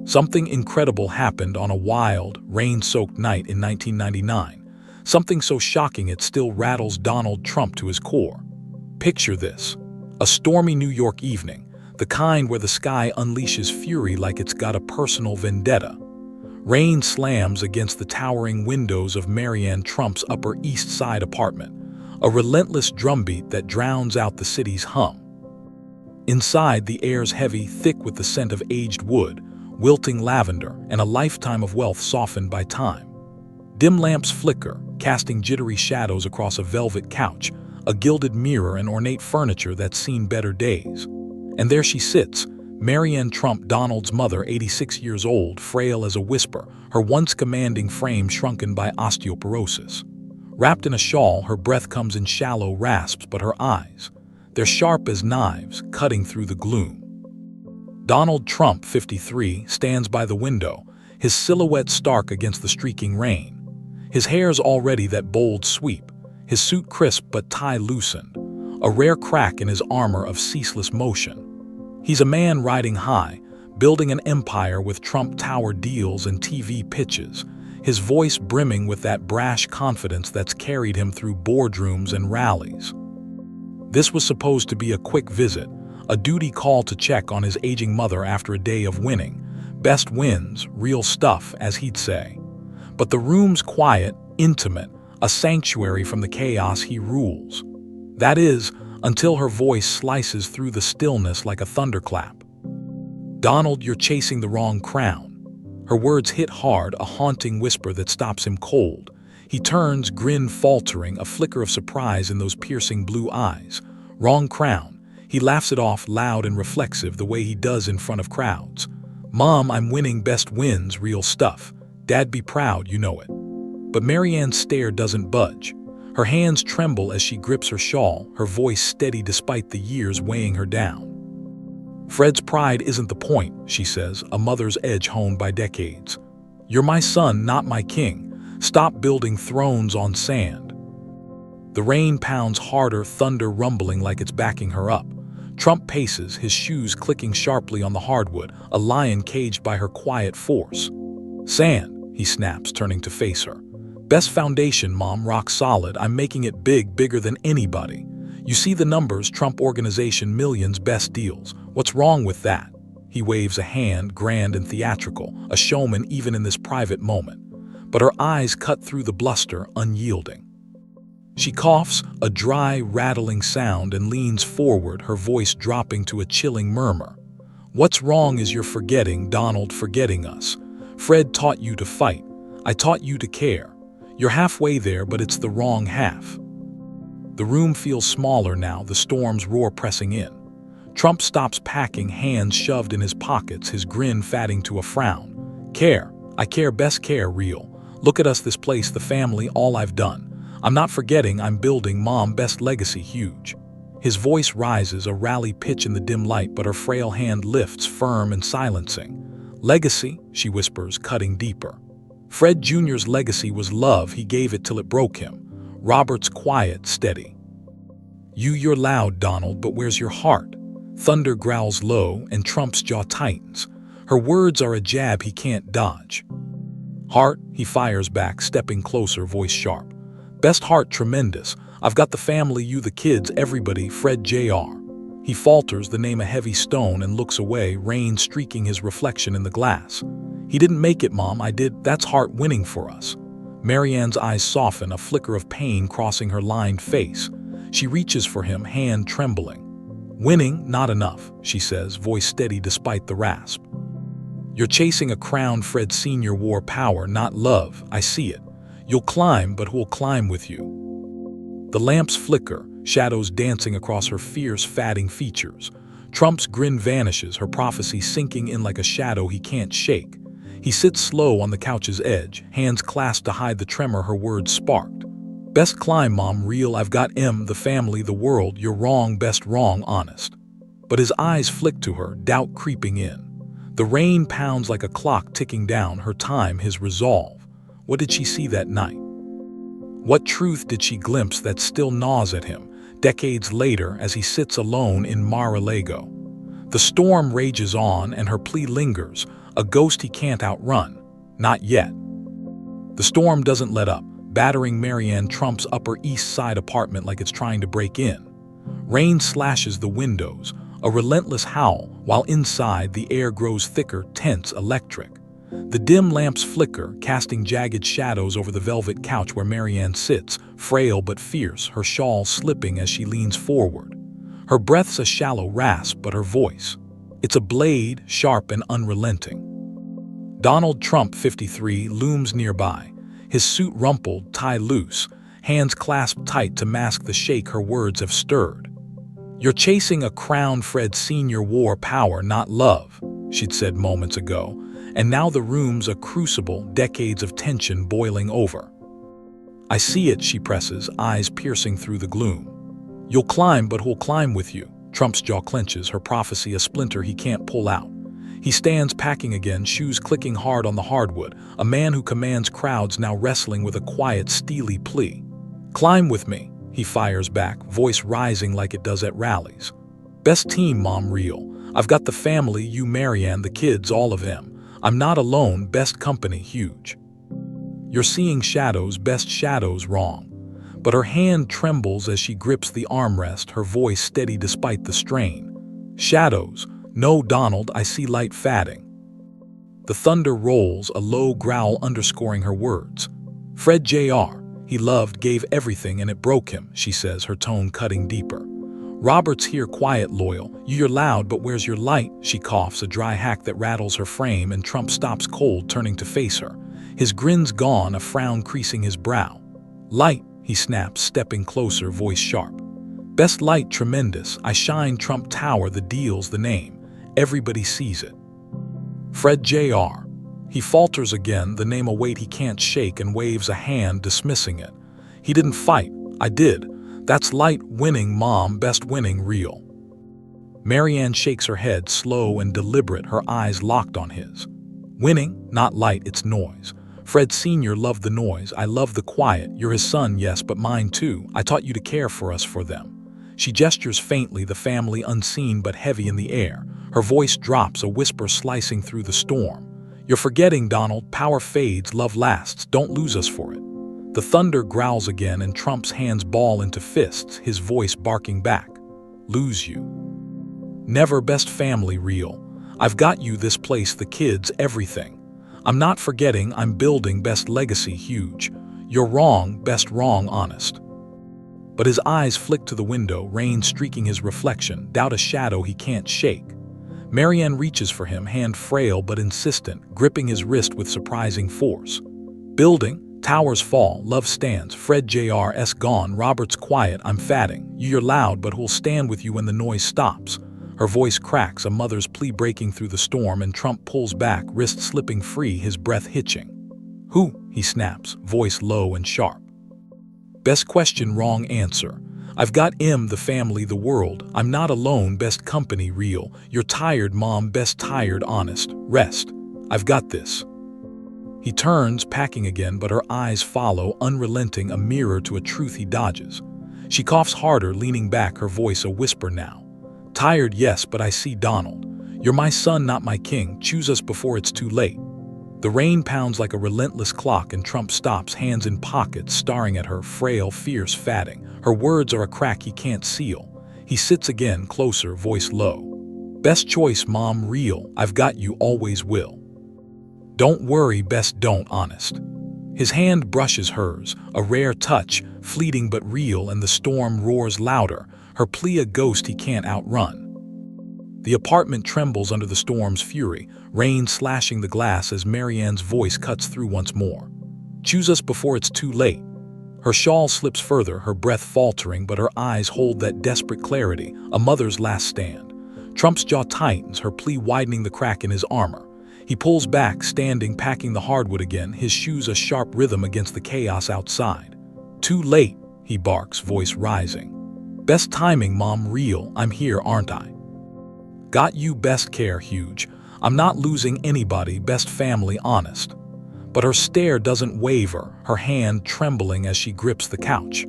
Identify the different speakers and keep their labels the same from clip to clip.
Speaker 1: Something incredible happened on a wild, rain-soaked night in 1999. Something so shocking it still rattles Donald Trump to his core. Picture this: a stormy New York evening, the kind where the sky unleashes fury like it's got a personal vendetta. Rain slams against the towering windows of Maryanne Trump's Upper East Side apartment, a relentless drumbeat that drowns out the city's hum. Inside, the air's heavy, thick with the scent of aged wood, wilting lavender, and a lifetime of wealth softened by time. Dim lamps flicker, casting jittery shadows across a velvet couch, a gilded mirror and ornate furniture that's seen better days. And there she sits, Maryanne Trump, Donald's mother, 86 years old, frail as a whisper, her once commanding frame shrunken by osteoporosis. Wrapped in a shawl, her breath comes in shallow rasps, but her eyes, they're sharp as knives, cutting through the gloom. Donald Trump, 53, stands by the window, his silhouette stark against the streaking rain. His hair's already that bold sweep, his suit crisp but tie loosened, a rare crack in his armor of ceaseless motion. He's a man riding high, building an empire with Trump Tower deals and TV pitches, his voice brimming with that brash confidence that's carried him through boardrooms and rallies. This was supposed to be a quick visit, a duty call to check on his aging mother after a day of winning. Best wins, real stuff, as he'd say. But the room's quiet, intimate, a sanctuary from the chaos he rules. That is, until her voice slices through the stillness like a thunderclap. "Donald, you're chasing the wrong crown." Her words hit hard, a haunting whisper that stops him cold. He turns, grin faltering, a flicker of surprise in those piercing blue eyes. Wrong crown. He laughs it off, loud and reflexive, the way he does in front of crowds. "Mom, I'm winning, best wins, real stuff. Dad, be proud, you know it." But Maryanne's stare doesn't budge. Her hands tremble as she grips her shawl, her voice steady despite the years weighing her down. "Fred's pride isn't the point," she says, a mother's edge honed by decades. "You're my son, not my king. Stop building thrones on sand." The rain pounds harder, thunder rumbling like it's backing her up. Trump paces, his shoes clicking sharply on the hardwood, a lion caged by her quiet force. "Sand," he snaps, turning to face her. "Best foundation, Mom, rock solid. I'm making it big, bigger than anybody. You see the numbers, Trump Organization, millions, best deals. What's wrong with that?" He waves a hand, grand and theatrical, a showman even in this private moment. But her eyes cut through the bluster, unyielding. She coughs, a dry, rattling sound, and leans forward, her voice dropping to a chilling murmur. "What's wrong is you're forgetting, Donald, forgetting us. Fred taught you to fight. I taught you to care. You're halfway there, but it's the wrong half." The room feels smaller now, the storm's roar pressing in. Trump stops packing, hands shoved in his pockets, his grin fatting to a frown. "Care. I care, best care, real. Look at us, this place, the family, all I've done. I'm not forgetting, I'm building, Mom, best legacy, huge." His voice rises, a rally pitch in the dim light, but her frail hand lifts, firm and silencing. "Legacy," she whispers, cutting deeper. "Fred Jr.'s legacy was love, he gave it till it broke him. Robert's quiet, steady. You're loud, Donald, but where's your heart?" Thunder growls low, and Trump's jaw tightens. Her words are a jab he can't dodge. "Heart," he fires back, stepping closer, voice sharp. "Best heart, tremendous. I've got the family, you, the kids, everybody, Fred Jr." He falters, the name a heavy stone, and looks away, rain streaking his reflection in the glass. "He didn't make it, Mom, I did. That's heart winning for us." Maryanne's eyes soften, a flicker of pain crossing her lined face. She reaches for him, hand trembling. "Winning, not enough," she says, voice steady despite the rasp. "You're chasing a crown, Fred Sr. wore power, not love, I see it. You'll climb, but who'll climb with you?" The lamps flicker, shadows dancing across her fierce, fatting features. Trump's grin vanishes, her prophecy sinking in like a shadow he can't shake. He sits slow on the couch's edge, hands clasped to hide the tremor her words sparked. "Best climb, Mom, real, I've got the family, the world, you're wrong, best wrong, honest." But his eyes flick to her, doubt creeping in. The rain pounds like a clock ticking down, her time, his resolve. What did she see that night? What truth did she glimpse that still gnaws at him, decades later as he sits alone in Mar-a-Lago? The storm rages on and her plea lingers, a ghost he can't outrun. Not yet. The storm doesn't let up, battering Maryanne Trump's Upper East Side apartment like it's trying to break in. Rain slashes the windows, a relentless howl, while inside the air grows thicker, tense, electric. The dim lamps flicker, casting jagged shadows over the velvet couch where Maryanne sits, frail but fierce, her shawl slipping as she leans forward. Her breath's a shallow rasp, but her voice, it's a blade, sharp and unrelenting. Donald Trump, 53, looms nearby, his suit rumpled, tie loose, hands clasped tight to mask the shake her words have stirred. "You're chasing a crown Fred Sr. wore power, not love," she'd said moments ago, and now the room's a crucible, decades of tension boiling over. "I see it," she presses, eyes piercing through the gloom. "You'll climb, but who'll climb with you?" Trump's jaw clenches, her prophecy a splinter he can't pull out. He stands packing again, shoes clicking hard on the hardwood, a man who commands crowds now wrestling with a quiet, steely plea. "Climb with me," he fires back, voice rising like it does at rallies. "Best team, Mom, real. I've got the family, you, Maryanne, the kids, all of them. I'm not alone, best company, huge." "You're seeing shadows, best shadows, wrong." But her hand trembles as she grips the armrest, her voice steady despite the strain. "Shadows. No, Donald, I see light fading." The thunder rolls, a low growl underscoring her words. "Fred Jr. He loved, gave everything, and it broke him," she says, her tone cutting deeper. "Robert's here, quiet, loyal. You're loud, but where's your light?" She coughs, a dry hack that rattles her frame, and Trump stops cold, turning to face her. His grin's gone, a frown creasing his brow. "Light," he snaps, stepping closer, voice sharp. "Best light, tremendous. I shine Trump Tower, the deal's the name. Everybody sees it." "Fred Jr." He falters again, the name a weight he can't shake, and waves a hand, dismissing it. "He didn't fight. I did. That's light, winning, Mom, best winning, real." Maryanne shakes her head, slow and deliberate, her eyes locked on his. "Winning? Not light, it's noise. Fred Sr. loved the noise, I love the quiet. You're his son, yes, but mine too. I taught you to care for us, for them." She gestures faintly, the family unseen but heavy in the air. Her voice drops, a whisper slicing through the storm. "You're forgetting, Donald. Power fades, love lasts. Don't lose us for it." The thunder growls again, and Trump's hands ball into fists, his voice barking back. "Lose you? Never, best family, real. I've got you, this place, the kids, everything. I'm not forgetting, I'm building, best legacy, huge. You're wrong, best wrong, honest." But his eyes flick to the window, rain streaking his reflection, doubt a shadow he can't shake. Maryanne reaches for him, hand frail but insistent, gripping his wrist with surprising force. "Building, towers fall, love stands, Fred Jr.'s gone, Robert's quiet, I'm fatting. You're loud, but who'll stand with you when the noise stops?" Her voice cracks, a mother's plea breaking through the storm, and Trump pulls back, wrist slipping free, his breath hitching. "Who?" he snaps, voice low and sharp. "Best question, wrong answer. I've got the family, the world. I'm not alone, best company, real. You're tired, Mom, best tired, honest. Rest. I've got this." He turns, packing again, but her eyes follow, unrelenting, a mirror to a truth he dodges. She coughs harder, leaning back, her voice a whisper now. "Tired, yes, but I see Donald. You're my son, not my king. Choose us before it's too late." The rain pounds like a relentless clock, and Trump stops, hands in pockets, staring at her, frail, fierce, fatting. Her words are a crack he can't seal. He sits again, closer, voice low. "Best choice, Mom, real. I've got you, always will. Don't worry, best don't, honest." His hand brushes hers, a rare touch, fleeting but real, and the storm roars louder, her plea a ghost he can't outrun. The apartment trembles under the storm's fury, rain slashing the glass as Maryanne's voice cuts through once more. "Choose us before it's too late." Her shawl slips further, her breath faltering, but her eyes hold that desperate clarity, a mother's last stand. Trump's jaw tightens, her plea widening the crack in his armor. He pulls back, standing, packing the hardwood again, his shoes a sharp rhythm against the chaos outside. "Too late," he barks, voice rising. "Best timing, Mom, real. I'm here, aren't I? Got you, best care, huge. I'm not losing anybody, best family, honest." But her stare doesn't waver, her hand trembling as she grips the couch.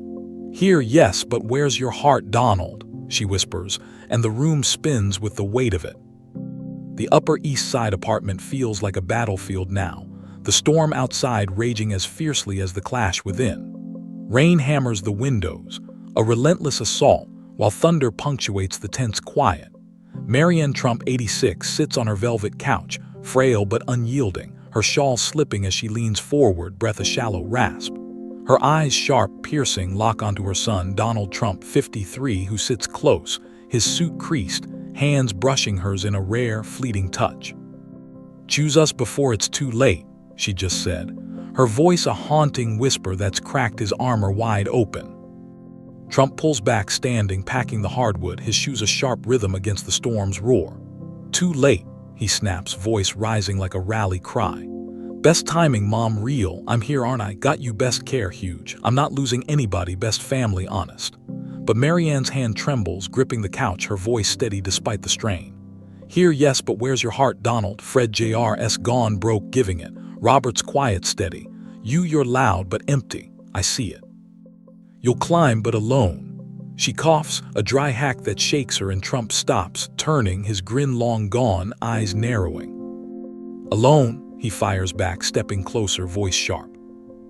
Speaker 1: "Here, yes, but where's your heart, Donald?" she whispers, and the room spins with the weight of it. The Upper East Side apartment feels like a battlefield now, the storm outside raging as fiercely as the clash within. Rain hammers the windows, a relentless assault, while thunder punctuates the tense quiet. Maryanne Trump, 86, sits on her velvet couch, frail but unyielding, her shawl slipping as she leans forward, breath a shallow rasp. Her eyes, sharp, piercing, lock onto her son, Donald Trump, 53, who sits close, his suit creased, hands brushing hers in a rare, fleeting touch. "Choose us before it's too late," she just said, her voice a haunting whisper that's cracked his armor wide open. Trump pulls back, standing, packing the hardwood, his shoes a sharp rhythm against the storm's roar. "Too late," he snaps, voice rising like a rally cry. "Best timing, Mom, real. I'm here, aren't I? Got you, best care, huge. I'm not losing anybody, best family, honest." But Maryanne's hand trembles, gripping the couch, her voice steady despite the strain. "Here, yes, but where's your heart, Donald? Fred Jr.'s gone broke giving it. Robert's quiet, steady. You're loud but empty. I see it. You'll climb but alone." She coughs, a dry hack that shakes her, and Trump stops, turning, his grin long gone, eyes narrowing. "Alone," he fires back, stepping closer, voice sharp.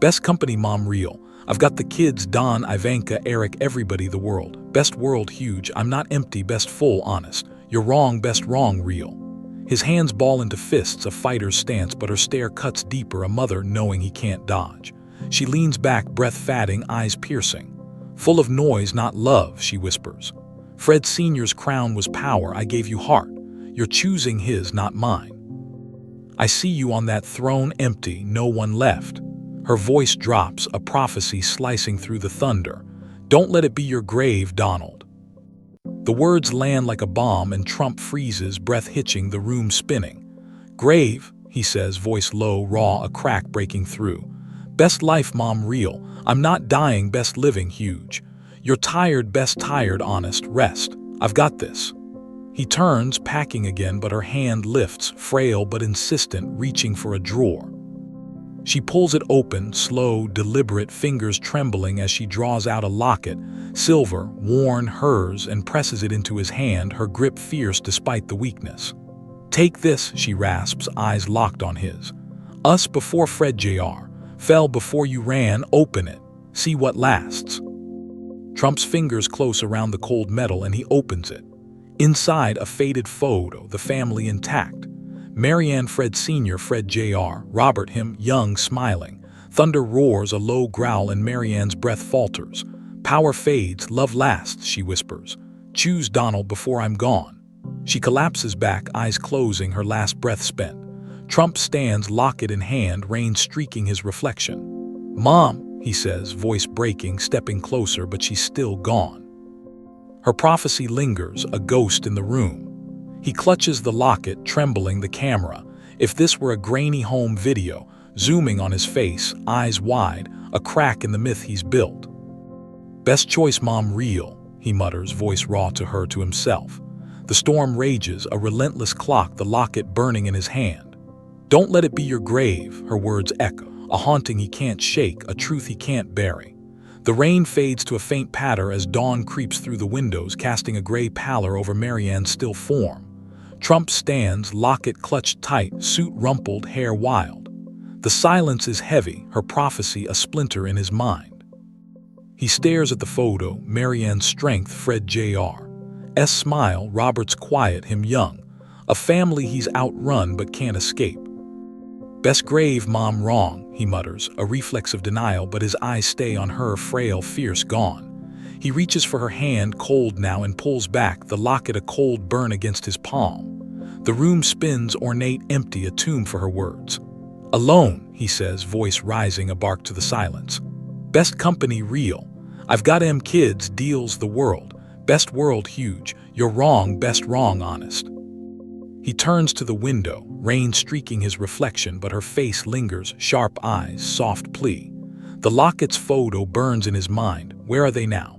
Speaker 1: "Best company, Mom, real. I've got the kids, Don, Ivanka, Eric, everybody, the world. Best world, huge. I'm not empty, best full, honest. You're wrong, best wrong, real." His hands ball into fists, a fighter's stance, but her stare cuts deeper, a mother knowing he can't dodge. She leans back, breath fatting, eyes piercing. "Full of noise, not love," she whispers. "Fred Sr.'s crown was power, I gave you heart. You're choosing his, not mine. I see you on that throne, empty, no one left." Her voice drops, a prophecy slicing through the thunder. "Don't let it be your grave, Donald." The words land like a bomb, and Trump freezes, breath hitching, the room spinning. "Grave," he says, voice low, raw, a crack breaking through. "Best life, Mom, real. I'm not dying, best living, huge. You're tired, best tired, honest, rest. I've got this." He turns, packing again, but her hand lifts, frail but insistent, reaching for a drawer. She pulls it open, slow, deliberate, fingers trembling as she draws out a locket, silver, worn, hers, and presses it into his hand, her grip fierce despite the weakness. "Take this," she rasps, eyes locked on his. "Us before Fred Jr. Fell before you ran, open it. See what lasts." Trump's fingers close around the cold metal, and he opens it. Inside, a faded photo, the family intact. Maryanne, Fred Sr., Fred Jr., Robert, him, young, smiling. Thunder roars, a low growl, and Maryanne's breath falters. "Power fades, love lasts," she whispers. "Choose Donald before I'm gone." She collapses back, eyes closing, her last breath spent. Trump stands, locket in hand, rain streaking his reflection. "Mom," he says, voice breaking, stepping closer, but she's still gone. Her prophecy lingers, a ghost in the room. He clutches the locket, trembling, the camera. If this were a grainy home video, zooming on his face, eyes wide, a crack in the myth he's built. "Best choice, Mom, real," he mutters, voice raw to her, to himself. The storm rages, a relentless clock, the locket burning in his hand. "Don't let it be your grave," her words echo, a haunting he can't shake, a truth he can't bury. The rain fades to a faint patter as dawn creeps through the windows, casting a gray pallor over Maryanne's still form. Trump stands, locket clutched tight, suit rumpled, hair wild. The silence is heavy, her prophecy a splinter in his mind. He stares at the photo, Maryanne's strength, Fred Jr.'s smile, Robert's quiet, him young. A family he's outrun but can't escape. "Best grave, Mom, wrong," he mutters, a reflex of denial, but his eyes stay on her, frail, fierce, gone. He reaches for her hand, cold now, and pulls back, the locket a cold burn against his palm. The room spins, ornate, empty, a tomb for her words. "Alone," he says, voice rising, a bark to the silence. "Best company, real. I've got kids, deals, the world. Best world, huge. You're wrong, best wrong, honest." He turns to the window, rain streaking his reflection, but her face lingers, sharp eyes, soft plea. The locket's photo burns in his mind. Where are they now?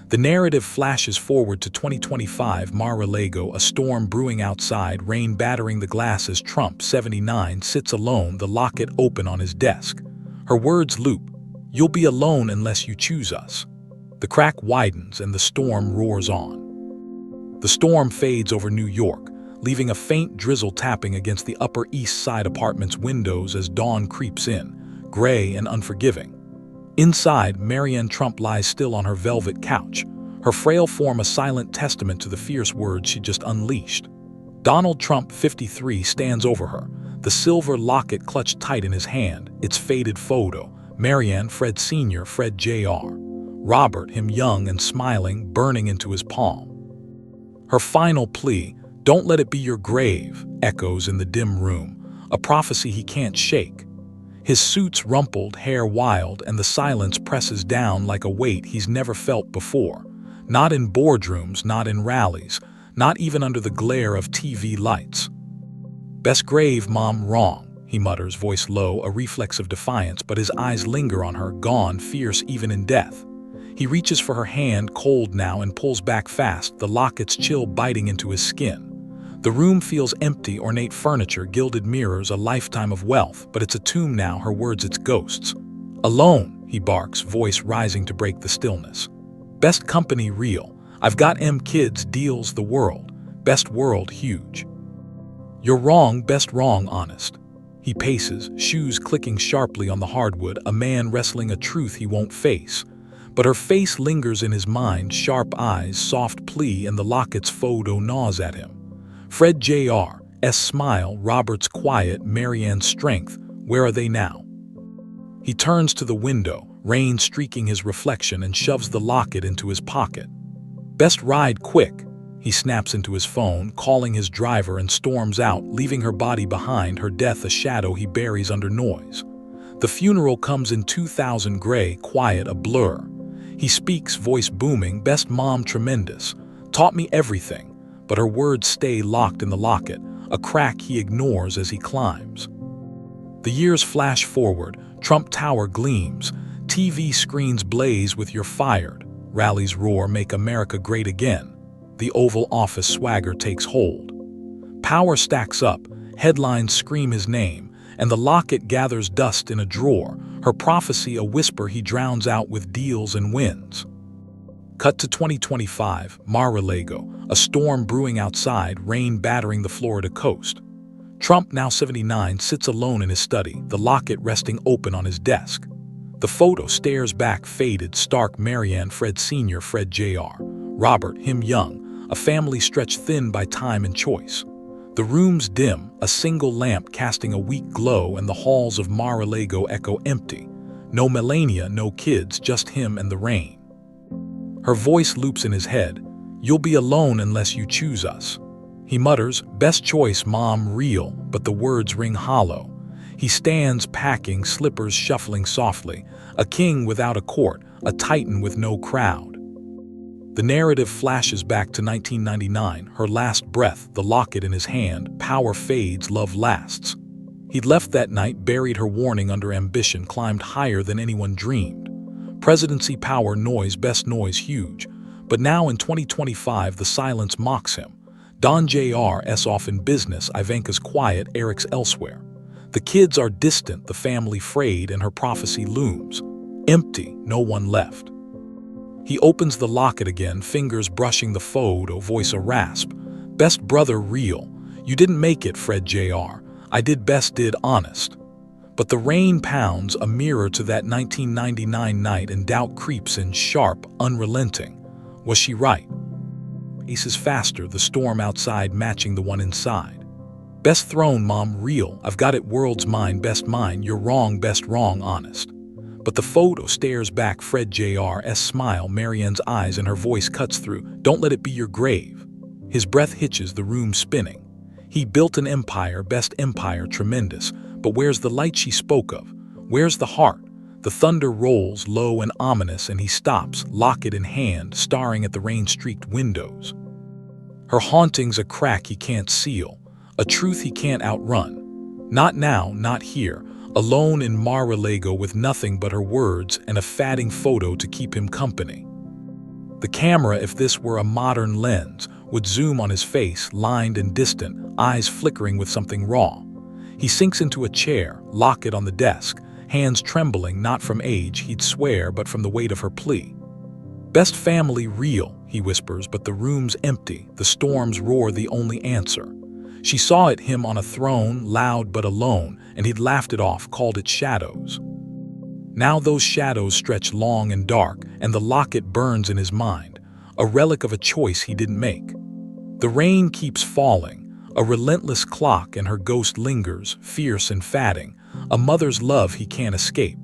Speaker 1: The narrative flashes forward to 2025, Mar-a-Lago, a storm brewing outside, rain battering the glass as Trump, 79, sits alone, the locket open on his desk. Her words loop, "You'll be alone unless you choose us." The crack widens and the storm roars on. The storm fades over New York, leaving a faint drizzle tapping against the Upper East Side apartment's windows as dawn creeps in, gray and unforgiving. Inside, Maryanne Trump lies still on her velvet couch, her frail form a silent testament to the fierce words she just unleashed. Donald Trump, 53, stands over her, the silver locket clutched tight in his hand, its faded photo. Maryanne, Fred Sr., Fred Jr. Robert, him young and smiling, burning into his palm. Her final plea, "Don't let it be your grave," echoes in the dim room, a prophecy he can't shake. His suit's rumpled, hair wild, and the silence presses down like a weight he's never felt before. Not in boardrooms, not in rallies, not even under the glare of TV lights. "Best grave, Mom, wrong," he mutters, voice low, a reflex of defiance, but his eyes linger on her, gone, fierce even in death. He reaches for her hand, cold now, and pulls back fast, the locket's chill biting into his skin. The room feels empty, ornate furniture, gilded mirrors, a lifetime of wealth, but it's a tomb now, her words its ghosts. "Alone," he barks, voice rising to break the stillness. "Best company real. I've got kids, deals the world. Best world huge." "You're wrong, best wrong, honest." He paces, shoes clicking sharply on the hardwood, a man wrestling a truth he won't face. But her face lingers in his mind, sharp eyes, soft plea, and the locket's photo gnaws at him. Fred Jr.'s smile, Robert's quiet, Maryanne's strength, where are they now? He turns to the window, rain streaking his reflection, and shoves the locket into his pocket. "Best ride quick." He snaps into his phone, calling his driver, and storms out, leaving her body behind, her death a shadow he buries under noise. The funeral comes in 2000, gray, quiet, a blur. He speaks, voice booming, "Best mom, tremendous. Taught me everything." But her words stay locked in the locket, a crack he ignores as he climbs. The years flash forward, Trump Tower gleams, TV screens blaze with "You're fired." Rallies roar, "Make America great again." The Oval Office swagger takes hold. Power stacks up, headlines scream his name, and the locket gathers dust in a drawer, her prophecy a whisper he drowns out with deals and wins. Cut to 2025, Mar-a-Lago, a storm brewing outside, rain battering the Florida coast. Trump, now 79, sits alone in his study, the locket resting open on his desk. The photo stares back, faded, stark. Maryanne, Fred Sr., Fred Jr. Robert, him young, a family stretched thin by time and choice. The room's dim, a single lamp casting a weak glow, and the halls of Mar-a-Lago echo empty. No Melania, no kids, just him and the rain. Her voice loops in his head, "You'll be alone unless you choose us." He mutters, "Best choice, Mom, real," but the words ring hollow. He stands, packing, slippers shuffling softly, a king without a court, a titan with no crowd. The narrative flashes back to 1999, her last breath, the locket in his hand, power fades, love lasts. He'd left that night, buried her warning under ambition, climbed higher than anyone dreamed. Presidency, power, noise, best noise, huge. But now in 2025, the silence mocks him. Don Jr.'s off in business, Ivanka's quiet, Eric's elsewhere. The kids are distant, the family frayed, and her prophecy looms. Empty, no one left. He opens the locket again, fingers brushing the photo, voice a rasp. "Best brother real. You didn't make it, Fred Jr. I did best, did honest." But the rain pounds, a mirror to that 1999 night, and doubt creeps in, sharp, unrelenting. Was she right? Paces faster, the storm outside matching the one inside. "Best throne, Mom, real. I've got it, world's mine, best mine. You're wrong, best wrong, honest." But the photo stares back, Fred Jr.'s smile, Maryanne's eyes, and her voice cuts through, "Don't let it be your grave." His breath hitches, the room spinning. He built an empire, best empire, tremendous. But where's the light she spoke of? Where's the heart? The thunder rolls, low and ominous, and he stops, locket in hand, staring at the rain-streaked windows. Her haunting's a crack he can't seal, a truth he can't outrun. Not now, not here, alone in Mar-a-Lago with nothing but her words and a fading photo to keep him company. The camera, if this were a modern lens, would zoom on his face, lined and distant, eyes flickering with something raw. He sinks into a chair, locket on the desk, hands trembling, not from age, he'd swear, but from the weight of her plea. "Best family real," he whispers, but the room's empty, the storm's roar the only answer. She saw it him on a throne, loud but alone, and he'd laughed it off, called it shadows. Now those shadows stretch long and dark, and the locket burns in his mind, a relic of a choice he didn't make. The rain keeps falling, a relentless clock, and her ghost lingers, fierce and fatting, a mother's love he can't escape.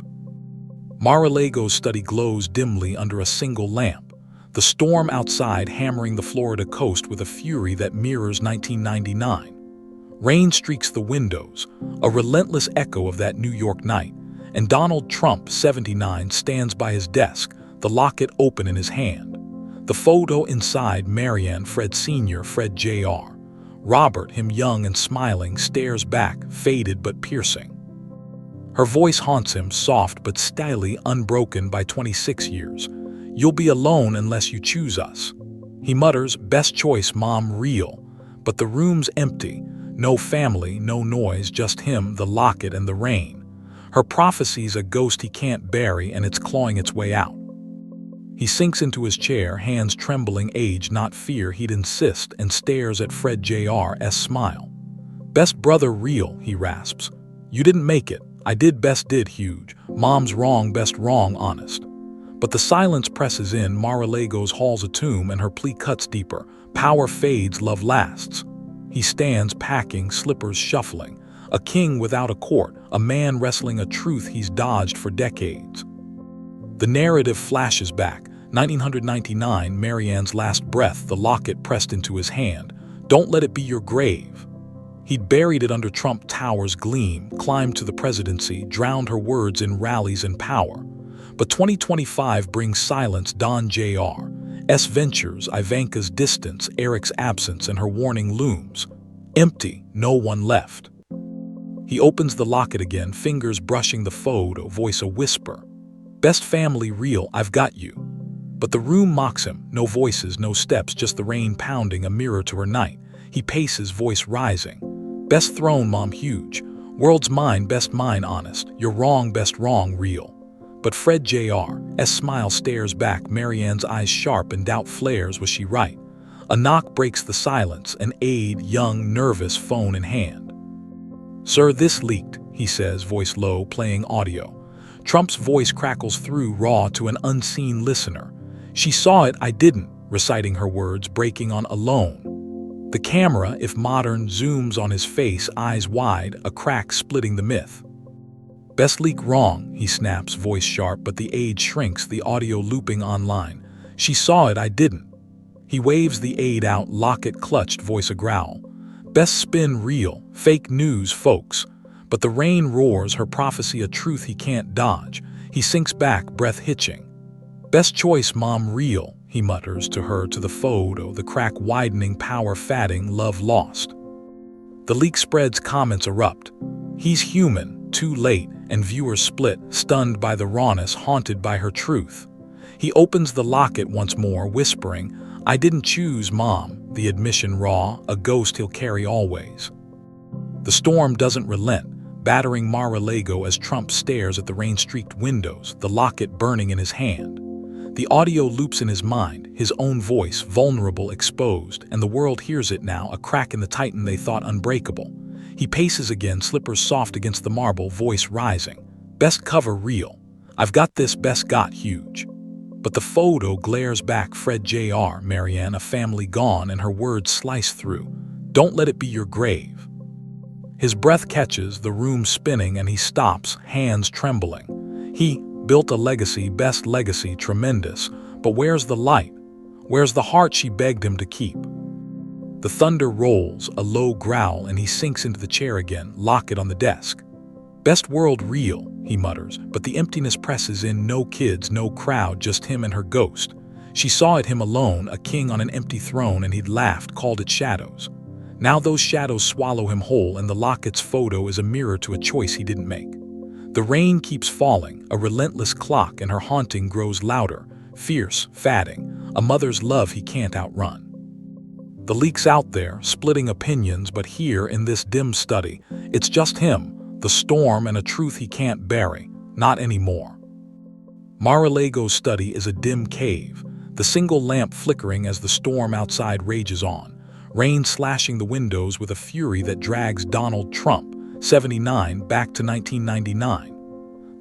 Speaker 1: Mar-a-Lago's study glows dimly under a single lamp, the storm outside hammering the Florida coast with a fury that mirrors 1999. Rain streaks the windows, a relentless echo of that New York night, and Donald Trump, 79, stands by his desk, the locket open in his hand. The photo inside, Maryanne, Fred Sr., Fred Jr. Robert, him young and smiling, stares back, faded but piercing. Her voice haunts him, soft but steadily, unbroken by 26 years. "You'll be alone unless you choose us." He mutters, "Best choice, Mom, real." But the room's empty. No family, no noise, just him, the locket, and the rain. Her prophecy's a ghost he can't bury, and it's clawing its way out. He sinks into his chair, hands trembling, age, not fear, he'd insist, and stares at Fred Jr.'s smile. "Best brother, real," he rasps. "You didn't make it. I did, best did, huge. Mom's wrong, best wrong, honest." But the silence presses in, Mar-a-Lago's hall's a tomb, and her plea cuts deeper. Power fades, love lasts. He stands, packing, slippers shuffling. A king without a court, a man wrestling a truth he's dodged for decades. The narrative flashes back. 1999, Maryanne's last breath, the locket pressed into his hand. "Don't let it be your grave." He'd buried it under Trump Tower's gleam, climbed to the presidency, drowned her words in rallies and power. But 2025 brings silence, Don Jr.'s ventures, Ivanka's distance, Eric's absence, and her warning looms. Empty, no one left. He opens the locket again, fingers brushing the photo, voice a whisper. "Best family, real, I've got you." But the room mocks him, no voices, no steps, just the rain pounding, a mirror to her night. He paces, voice rising. "Best throne, Mom, huge. World's mine, best mine, honest. You're wrong, best wrong, real." But Fred Jr.'s smile stares back, Maryanne's eyes sharp, and doubt flares, was she right? A knock breaks the silence, an aide, young, nervous, phone in hand. "Sir, this leaked," he says, voice low, playing audio. Trump's voice crackles through, raw, to an unseen listener. "She saw it, I didn't," reciting her words, breaking on alone. The camera, if modern, zooms on his face, eyes wide, a crack splitting the myth. "Best leak wrong," he snaps, voice sharp, but the aide shrinks, the audio looping online. "She saw it, I didn't." He waves the aide out, locket clutched, voice a growl. "Best spin, real. Fake news, folks." But the rain roars, her prophecy a truth he can't dodge. He sinks back, breath hitching. "Best choice, Mom, real," he mutters to her, to the photo, the crack widening, power fatting, love lost. The leak spreads, comments erupt. He's human, too late, and viewers split, stunned by the rawness, haunted by her truth. He opens the locket once more, whispering, "I didn't choose, Mom," the admission raw, a ghost he'll carry always. The storm doesn't relent, battering Mar-a-Lago as Trump stares at the rain-streaked windows, the locket burning in his hand. The audio loops in his mind, his own voice, vulnerable, exposed, and the world hears it now, a crack in the titan they thought unbreakable. He paces again, slippers soft against the marble, voice rising. "Best cover, real. I've got this, best got, huge." But the photo glares back, Fred Jr., Maryanne, a family gone, and her words slice through. "Don't let it be your grave." His breath catches, the room spinning, and he stops, hands trembling. He built a legacy, best legacy, tremendous. But where's the light? Where's the heart she begged him to keep? The thunder rolls, a low growl, and he sinks into the chair again, locket on the desk. "Best world, real," he mutters, but the emptiness presses in, no kids, no crowd, just him and her ghost. She saw it, him alone, a king on an empty throne, and he'd laughed, called it shadows. Now those shadows swallow him whole, and the locket's photo is a mirror to a choice he didn't make. The rain keeps falling, a relentless clock, and her haunting grows louder, fierce, fatting, a mother's love he can't outrun. The leak's out there, splitting opinions, but here in this dim study, it's just him, the storm, and a truth he can't bury, not anymore. Mar-a-Lago's study is a dim cave, the single lamp flickering as the storm outside rages on. rain slashing the windows with a fury that drags Donald Trump, 79, back to 1999.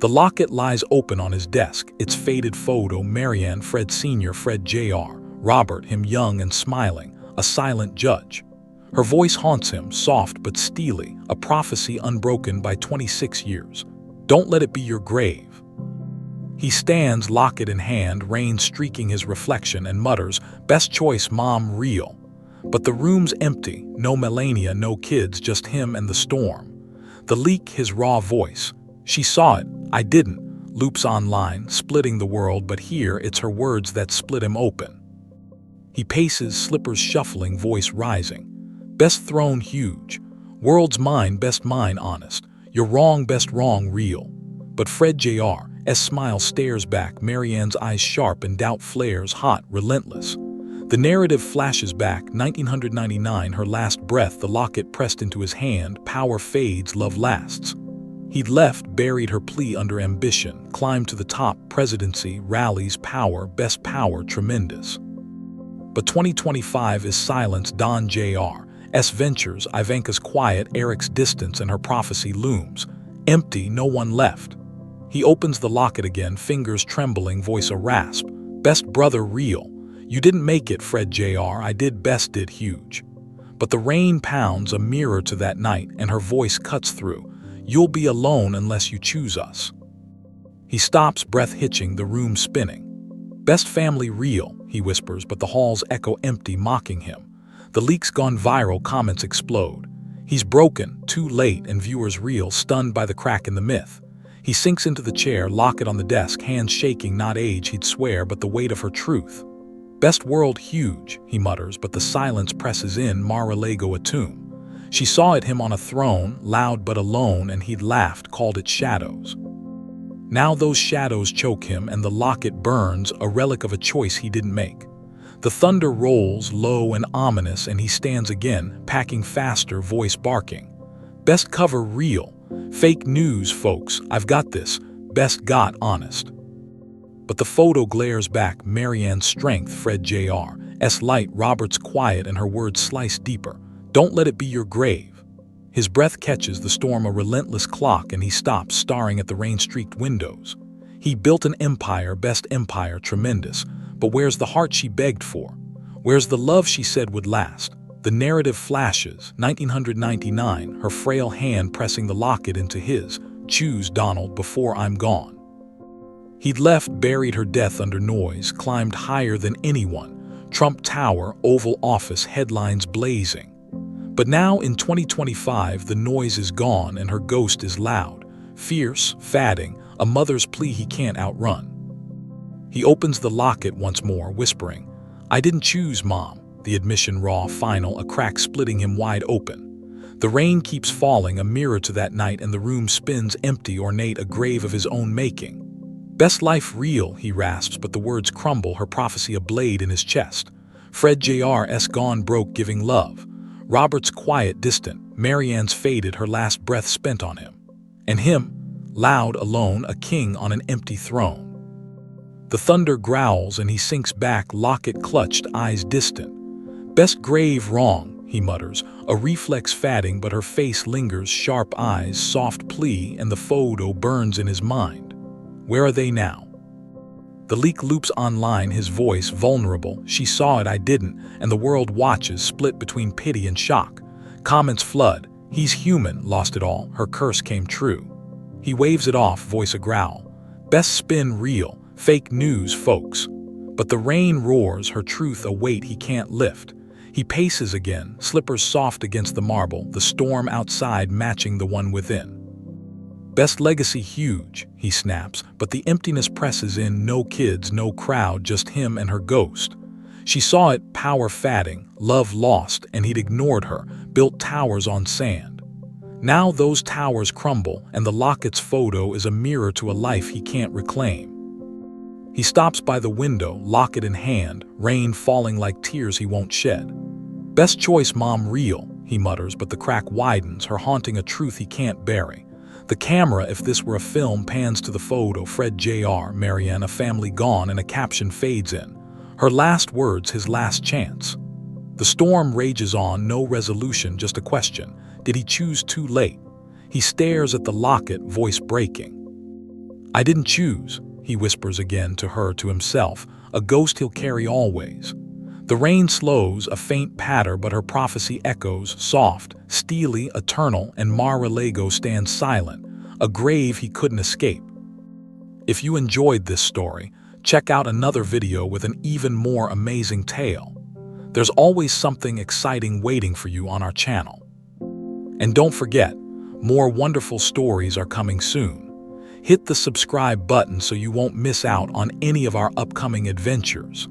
Speaker 1: The locket lies open on his desk, its faded photo, Maryanne, Fred Sr., Fred Jr., Robert, him young and smiling, a silent judge. Her voice haunts him, soft but steely, a prophecy unbroken by 26 years. Don't let it be your grave. He stands, locket in hand, rain streaking his reflection, and mutters, "Best choice, Mom, real." But the room's empty, no Melania, no kids, just him and the storm. The leak, his raw voice. She saw it, I didn't, loops online, splitting the world, but here it's her words that split him open. He paces, slippers shuffling, voice rising. Best throne, huge. World's mine, best mine, honest. You're wrong, best wrong, real. But Fred Jr.'s smile stares back, Maryanne's eyes sharp and doubt flares, hot, relentless. The narrative flashes back, 1999, her last breath, the locket pressed into his hand, power fades, love lasts. He'd left, buried her plea under ambition, climbed to the top, presidency, rallies, power, best power, tremendous. But 2025 is silence, Don Jr.'s ventures, Ivanka's quiet, Eric's distance, and her prophecy looms. Empty, no one left. He opens the locket again, fingers trembling, voice a rasp. Best brother, real. You didn't make it, Fred Jr., I did, best did, huge. But the rain pounds, a mirror to that night, and her voice cuts through. You'll be alone unless you choose us. He stops, breath hitching, the room spinning. Best family, real, he whispers, but the halls echo empty, mocking him. The leak's gone viral, comments explode. He's broken, too late, and viewers reel, stunned by the crack in the myth. He sinks into the chair, locket on the desk, hands shaking, not age, he'd swear, but the weight of her truth. Best world, huge, he mutters, but the silence presses in, Mar-a-Lago, a tomb. She saw it, him on a throne, loud but alone, and he'd laughed, called it shadows. Now those shadows choke him, and the locket burns, a relic of a choice he didn't make. The thunder rolls, low and ominous, and he stands again, packing faster, voice barking. Best cover, real. Fake news, folks, I've got this. Best got honest. But the photo glares back, Maryanne's strength, Fred Jr.'s light, Robert's quiet, and her words slice deeper. Don't let it be your grave. His breath catches the storm, a relentless clock, and he stops, staring at the rain-streaked windows. He built an empire, best empire, tremendous. But where's the heart she begged for? Where's the love she said would last? The narrative flashes, 1999, her frail hand pressing the locket into his. Choose, Donald, before I'm gone. He'd left, buried her death under noise, climbed higher than anyone. Trump Tower, Oval Office, headlines blazing. But now in 2025, the noise is gone and her ghost is loud, fierce, fatting, a mother's plea he can't outrun. He opens the locket once more, whispering, I didn't choose, Mom. The admission raw, final, a crack splitting him wide open. The rain keeps falling, a mirror to that night, and the room spins empty, ornate, a grave of his own making. Best life, real, he rasps, but the words crumble, her prophecy a blade in his chest. Fred Jr.'s gone broke, giving love. Robert's quiet, distant, Maryanne's faded, her last breath spent on him. And him, loud, alone, a king on an empty throne. The thunder growls and he sinks back, locket clutched, eyes distant. Best grave, wrong, he mutters, a reflex fatting, but her face lingers, sharp eyes, soft plea, and the photo burns in his mind. Where are they now? The leak loops online, his voice vulnerable. She saw it, I didn't, and the world watches, split between pity and shock. Comments flood. He's human, lost it all, her curse came true. He waves it off, voice a growl. Best spin, real, fake news, folks. But the rain roars, her truth a weight he can't lift. He paces again, slippers soft against the marble, the storm outside matching the one within. Best legacy, huge, he snaps, but the emptiness presses in, no kids, no crowd, just him and her ghost. She saw it, power fatting, love lost, and he'd ignored her, built towers on sand. Now those towers crumble, and the locket's photo is a mirror to a life he can't reclaim. He stops by the window, locket in hand, rain falling like tears he won't shed. Best choice, Mom, real, he mutters, but the crack widens, her haunting a truth he can't bury. The camera, if this were a film, pans to the photo, Fred Jr., Maryanne, a family gone, and a caption fades in. Her last words, his last chance. The storm rages on, no resolution, just a question. Did he choose too late? He stares at the locket, voice breaking. I didn't choose, he whispers again to himself, a ghost he'll carry always. The rain slows, a faint patter, but her prophecy echoes, soft, steely, eternal, and Mar-a-Lago stands silent, a grave he couldn't escape. If you enjoyed this story, check out another video with an even more amazing tale. There's always something exciting waiting for you on our channel. And don't forget, more wonderful stories are coming soon. Hit the subscribe button so you won't miss out on any of our upcoming adventures.